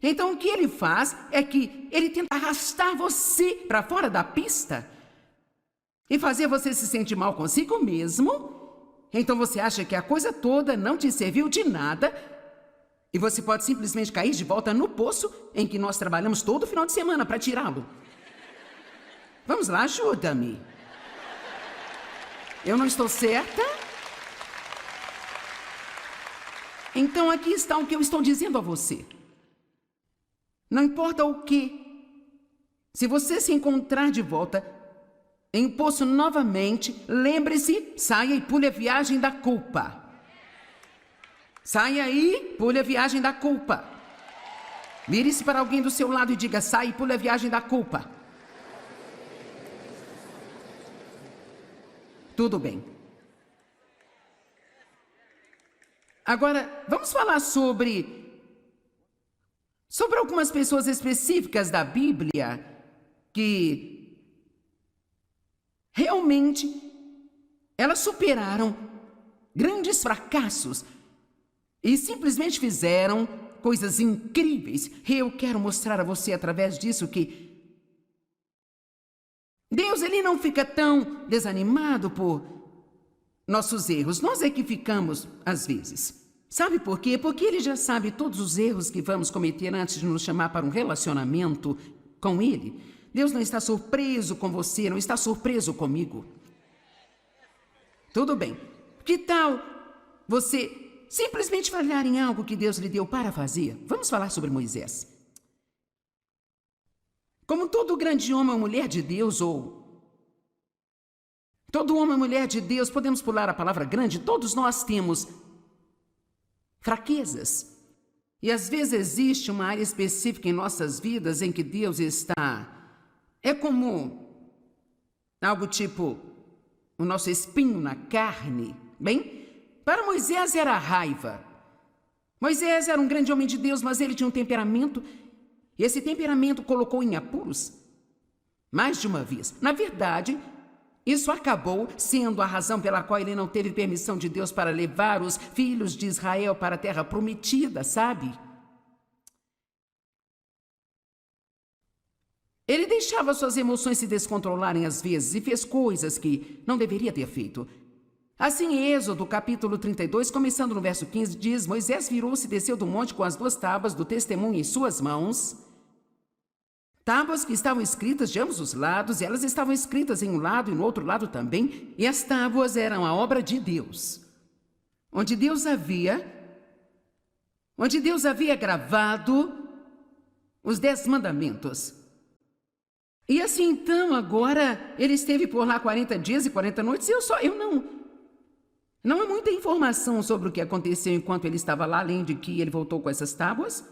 S1: Então, o que ele faz é que ele tenta arrastar você para fora da pista e fazer você se sentir mal consigo mesmo. Então, você acha que a coisa toda não te serviu de nada e você pode simplesmente cair de volta no poço em que nós trabalhamos todo final de semana para tirá-lo. Vamos lá, ajuda-me. Eu não estou certa? Então, aqui está o que eu estou dizendo a você. Não importa o que, se você se encontrar de volta em um poço novamente, lembre-se, saia e pule a viagem da culpa. Saia aí, pule a viagem da culpa. Vire-se para alguém do seu lado e diga, saia e pule a viagem da culpa. Tudo bem. Agora, vamos falar sobre algumas pessoas específicas da Bíblia que realmente elas superaram grandes fracassos e simplesmente fizeram coisas incríveis. E eu quero mostrar a você através disso que Deus ele não fica tão desanimado por nossos erros. Nós é que ficamos às vezes. Sabe por quê? Porque ele já sabe todos os erros que vamos cometer antes de nos chamar para um relacionamento com ele. Deus não está surpreso com você, não está surpreso comigo. Tudo bem. Que tal você simplesmente falhar em algo que Deus lhe deu para fazer? Vamos falar sobre Moisés. Como todo grande homem ou mulher de Deus, ou todo homem ou mulher de Deus, podemos pular a palavra grande, todos nós temos fraquezas. E às vezes existe uma área específica em nossas vidas em que Deus está... É como algo tipo o nosso espinho na carne. Bem, para Moisés era a raiva. Moisés era um grande homem de Deus, mas ele tinha um temperamento. E esse temperamento colocou em apuros mais de uma vez. Na verdade, isso acabou sendo a razão pela qual ele não teve permissão de Deus para levar os filhos de Israel para a terra prometida, sabe? Ele deixava suas emoções se descontrolarem às vezes e fez coisas que não deveria ter feito. Assim, em Êxodo, capítulo 32, começando no verso 15, diz: Moisés virou-se e desceu do monte com as 2 tábuas do testemunho em suas mãos. Tábuas que estavam escritas de ambos os lados, e elas estavam escritas em um lado e no outro lado também, e as tábuas eram a obra de Deus, onde Deus havia gravado os 10 mandamentos. E assim, então, agora, ele esteve por lá 40 dias e 40 noites, e não há muita informação sobre o que aconteceu enquanto ele estava lá, além de que ele voltou com essas tábuas.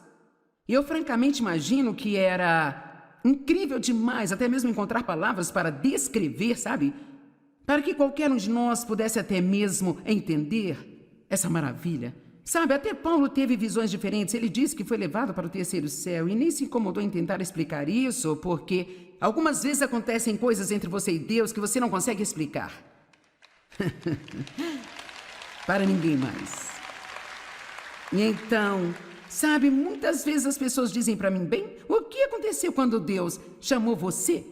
S1: E eu francamente imagino que era incrível demais, até mesmo encontrar palavras para descrever, sabe? Para que qualquer um de nós pudesse até mesmo entender essa maravilha. Sabe, até Paulo teve visões diferentes. Ele disse que foi levado para o terceiro céu e nem se incomodou em tentar explicar isso, porque algumas vezes acontecem coisas entre você e Deus que você não consegue explicar. Para ninguém mais. E então, sabe, muitas vezes as pessoas dizem para mim, bem, o que aconteceu quando Deus chamou você?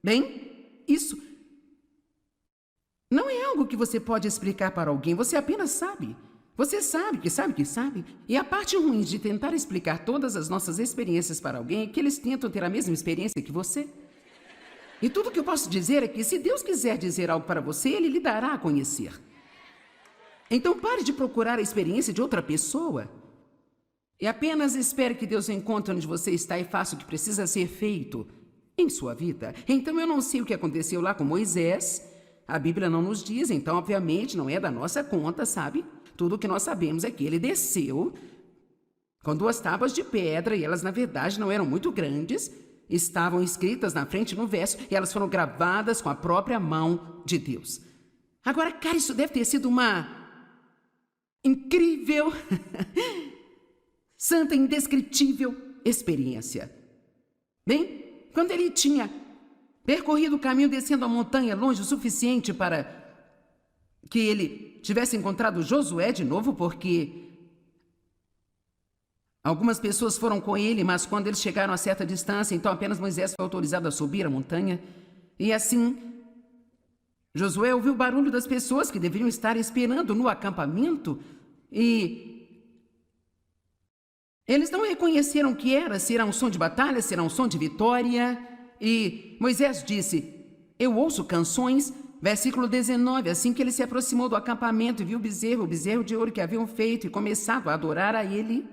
S1: Bem, isso não é algo que você pode explicar para alguém, você apenas sabe. Você sabe que sabe que sabe. E a parte ruim de tentar explicar todas as nossas experiências para alguém é que eles tentam ter a mesma experiência que você. E tudo que eu posso dizer é que se Deus quiser dizer algo para você, Ele lhe dará a conhecer. Então pare de procurar a experiência de outra pessoa. E apenas espere que Deus encontre onde você está e faça o que precisa ser feito em sua vida. Então eu não sei o que aconteceu lá com Moisés. A Bíblia não nos diz, então obviamente não é da nossa conta, sabe? Tudo o que nós sabemos é que ele desceu com 2 tábuas de pedra e elas na verdade não eram muito grandes. Estavam escritas na frente no verso e elas foram gravadas com a própria mão de Deus. Agora, cara, isso deve ter sido uma incrível, santa, indescritível experiência. Bem, quando ele tinha percorrido o caminho descendo a montanha longe o suficiente para que ele tivesse encontrado Josué de novo, porque algumas pessoas foram com ele, mas quando eles chegaram a certa distância, então apenas Moisés foi autorizado a subir a montanha. E assim, Josué ouviu o barulho das pessoas que deveriam estar esperando no acampamento e eles não reconheceram o que era, se era um som de batalha, se era um som de vitória. E Moisés disse, eu ouço canções. Versículo 19, assim que ele se aproximou do acampamento e viu o bezerro de ouro que haviam feito e começado a adorar a ele.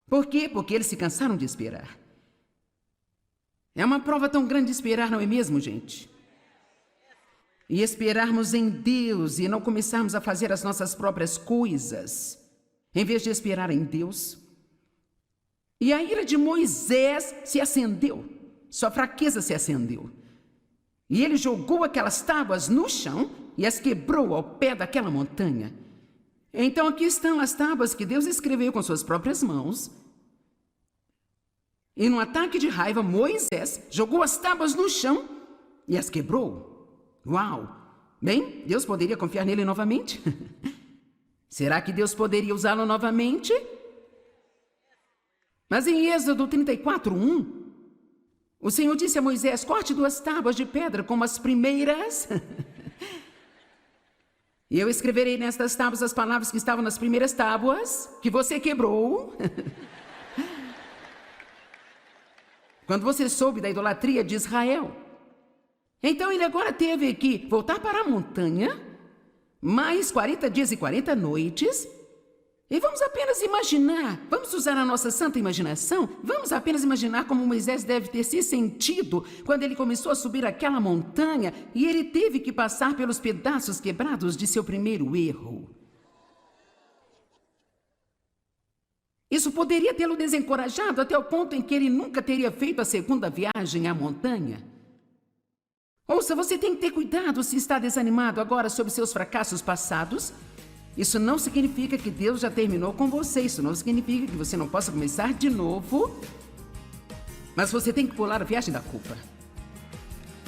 S1: Por quê? Porque eles se cansaram de esperar. É uma prova tão grande de esperar, não é mesmo, gente? E esperarmos em Deus e não começarmos a fazer as nossas próprias coisas, em vez de esperar em Deus. E a ira de Moisés se acendeu, sua fraqueza se acendeu. E ele jogou aquelas tábuas no chão e as quebrou ao pé daquela montanha. Então aqui estão as tábuas que Deus escreveu com suas próprias mãos. E num ataque de raiva, Moisés jogou as tábuas no chão e as quebrou. Uau! Bem, Deus poderia confiar nele novamente? Será que Deus poderia usá-lo novamente? Mas em Êxodo 34:1, o Senhor disse a Moisés, corte 2 tábuas de pedra como as primeiras. E eu escreverei nestas tábuas as palavras que estavam nas primeiras tábuas, que você quebrou. Quando você soube da idolatria de Israel. Então ele agora teve que voltar para a montanha, mais 40 dias e 40 noites. E vamos apenas imaginar, vamos usar a nossa santa imaginação, vamos apenas imaginar como Moisés deve ter se sentido quando ele começou a subir aquela montanha e ele teve que passar pelos pedaços quebrados de seu primeiro erro. Isso poderia tê-lo desencorajado até o ponto em que ele nunca teria feito a segunda viagem à montanha. Ouça, você tem que ter cuidado se está desanimado agora sobre seus fracassos passados. Isso não significa que Deus já terminou com você. Isso não significa que você não possa começar de novo. Mas você tem que pular a viagem da culpa.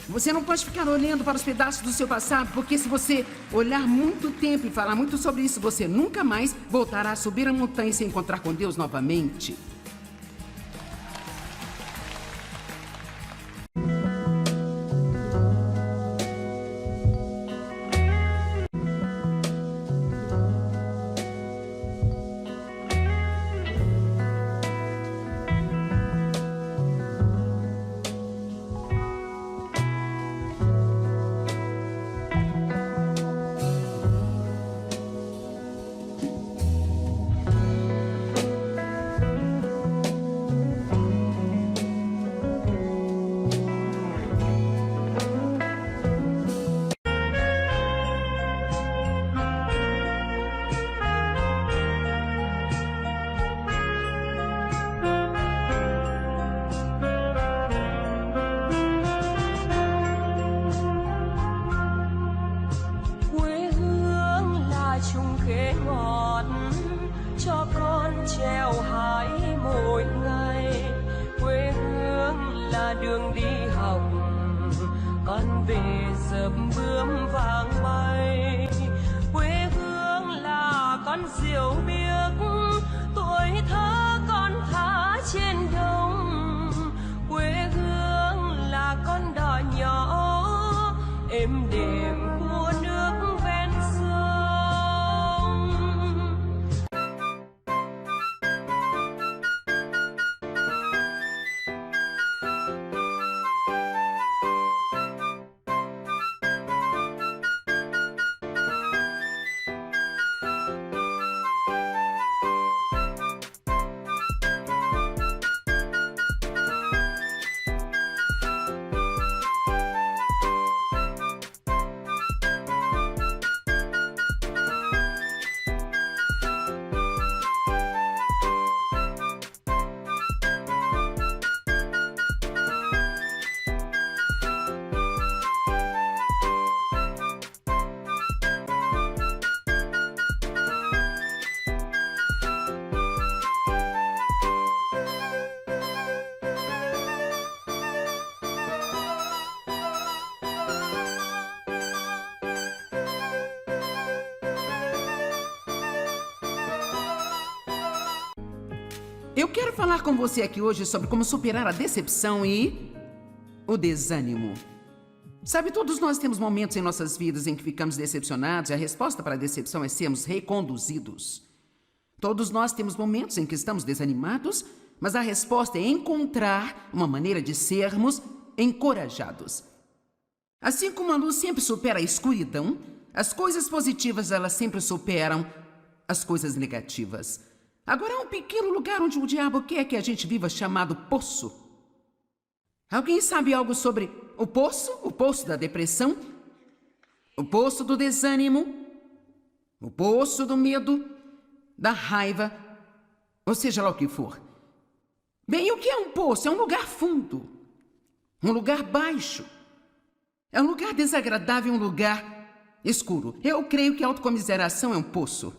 S1: Você não pode ficar olhando para os pedaços do seu passado, porque se você olhar muito tempo e falar muito sobre isso, você nunca mais voltará a subir a montanha e se encontrar com Deus novamente.
S2: về dợp bướm vàng bay. Quê hương là con diều biếc, tuổi thơ con thả trên đồng. Quê hương là con đò nhỏ êm đềm của nước ven sông.
S1: Eu quero falar com você aqui hoje sobre como superar a decepção e o desânimo. Sabe, todos nós temos momentos em nossas vidas em que ficamos decepcionados e a resposta para a decepção é sermos reconduzidos. Todos nós temos momentos em que estamos desanimados, mas a resposta é encontrar uma maneira de sermos encorajados. Assim como a luz sempre supera a escuridão, as coisas positivas elas sempre superam as coisas negativas. Agora há um pequeno lugar onde o diabo quer que a gente viva chamado poço. Alguém sabe algo sobre o poço? O poço da depressão? O poço do desânimo? O poço do medo? Da raiva? Ou seja lá o que for. Bem, o que é um poço? É um lugar fundo. Um lugar baixo. É um lugar desagradável, um lugar escuro. Eu creio que a autocomiseração é um poço.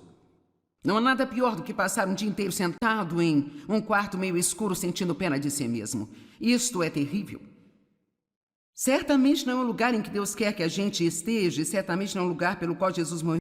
S1: Não há nada pior do que passar um dia inteiro sentado em um quarto meio escuro sentindo pena de si mesmo. Isto é terrível. Certamente não é um lugar em que Deus quer que a gente esteja e certamente não é um lugar pelo qual Jesus morreu.